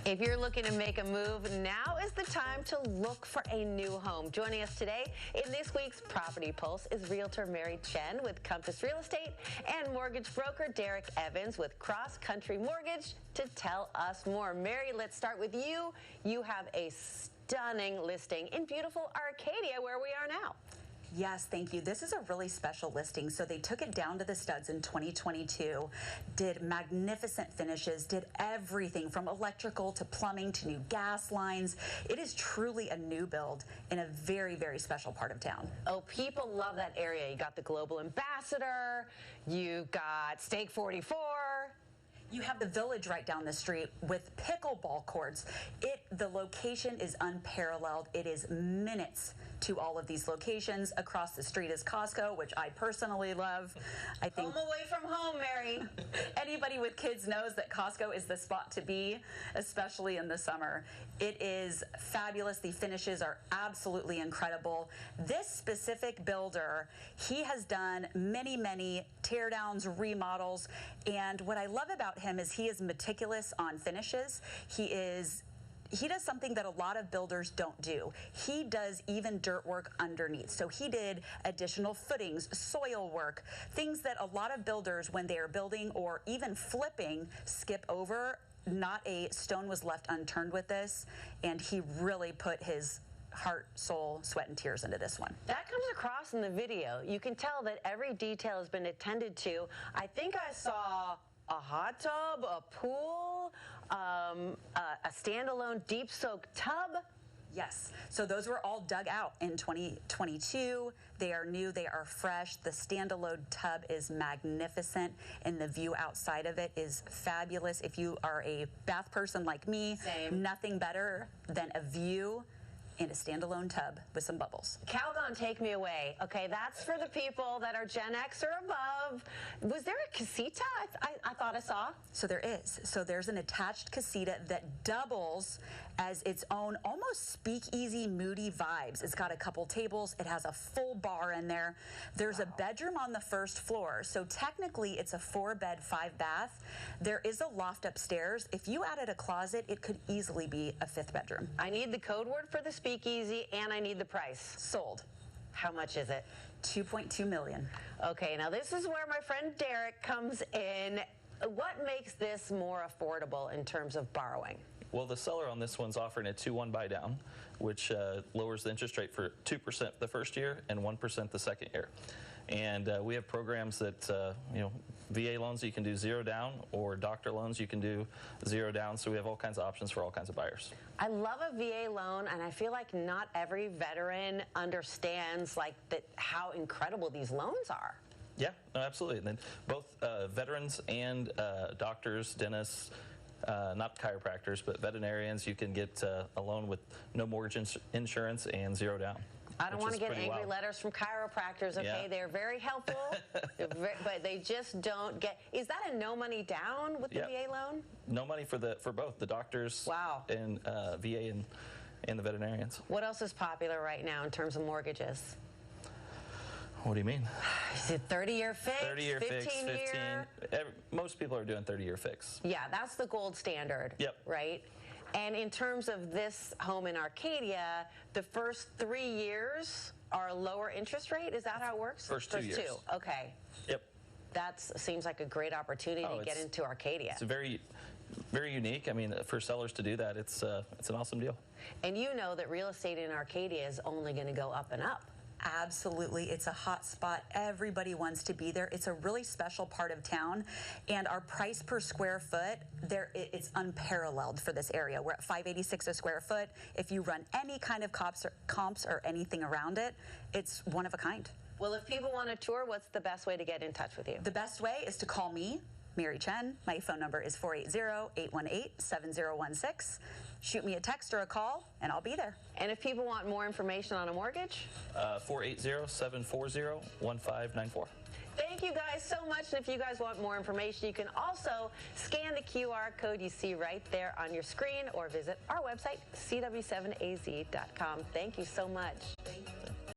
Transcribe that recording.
If you're looking to make a move, now is the time to look for a new home. Joining us today in this week's Property Pulse is Realtor Chen with Compass Real Estate and mortgage broker Derek Evans with CrossCountry Mortgage to tell us more. Mary, let's start with you. You have a stunning listing in beautiful Arcadia where we are now. Yes, thank you. This is a really special listing. So they took it down to the studs in 2022, did magnificent finishes, did everything from electrical to plumbing to new gas lines. It is truly a new build in a very, very special part of town. Oh, people love that area. You got the Global Ambassador, you got Steak 44. You have the Village right down the street with pickleball courts. The location is unparalleled. It is minutes to all of these locations. Across the street is Costco, which I personally love. I think home away from home, Mary. Anybody with kids knows that Costco is the spot to be, especially in the summer. It is fabulous. The finishes are absolutely incredible. This specific builder, he has done many, many teardowns, remodels, and what I love about him is he is meticulous on finishes. He does something that a lot of builders don't do. He does even dirt work underneath. So he did additional footings, soil work, things that a lot of builders, when they are building or even flipping, skip over. Not a stone was left unturned with this, and he really put his heart, soul, sweat, and tears into this one. That comes across in the video. You can tell that every detail has been attended to. I think I saw a hot tub, a pool, a standalone deep soak tub. Yes, so those were all dug out in 2022. They are new, they are fresh. The standalone tub is magnificent, and the view outside of it is fabulous. If you are a bath person like me, nothing better than a view in a standalone tub with some bubbles. Calgon, take me away. Okay, that's for the people that are Gen X or above. Was there a casita? I thought I saw. So there is. So there's an attached casita that doubles as its own almost speakeasy, moody vibes. It's got a couple tables. It has a full bar in there. There's a bedroom on the first floor. So technically it's a 4-bed, 5-bath. There is a loft upstairs. If you added a closet, it could easily be a 5th bedroom. I need the code word for the speakeasy, and I need the price. Sold. How much is it? $2.2 million. Okay, now this is where my friend Derek comes in. What makes this more affordable in terms of borrowing? Well, the seller on this one's offering a 2-1 buy down, which lowers the interest rate for 2% the first year and 1% the second year. And we have programs that, VA loans you can do 0 down, or doctor loans you can do 0 down. So we have all kinds of options for all kinds of buyers. I love a VA loan, and I feel like not every veteran understands how incredible these loans are. Yeah, no, absolutely. And then both veterans and doctors, dentists, not chiropractors, but veterinarians, you can get a loan with no mortgage insurance and 0 down. I don't want to get angry letters from chiropractors, okay? Yeah. They're very helpful, but they just don't get... Is that a no money down with the VA loan? No money for both, the doctors and VA and the veterinarians. What else is popular right now in terms of mortgages? What do you mean? Is it 30-year fix? 30-year fix, 15-year? Most people are doing 30-year fix. Yeah, that's the gold standard, right? And in terms of this home in Arcadia, the first 3 years are a lower interest rate? Is that how it works? First two years. Okay. Yep. That seems like a great opportunity to get into Arcadia. It's very, very unique. I mean, for sellers to do that, it's an awesome deal. And you know that real estate in Arcadia is only going to go up and up. Absolutely. It's a hot spot. Everybody wants to be there. It's a really special part of town, and our price per square foot, it's unparalleled for this area. We're at $586 a square foot. If you run any kind of comps or anything around it, it's one of a kind. Well, if people want a tour, what's the best way to get in touch with you? The best way is to call me, Mary Chen. My phone number is 480-818-7016. Shoot me a text or a call, and I'll be there. And if people want more information on a mortgage? 480-740-1594. Thank you guys so much. And if you guys want more information, you can also scan the QR code you see right there on your screen or visit our website, cw7az.com. Thank you so much.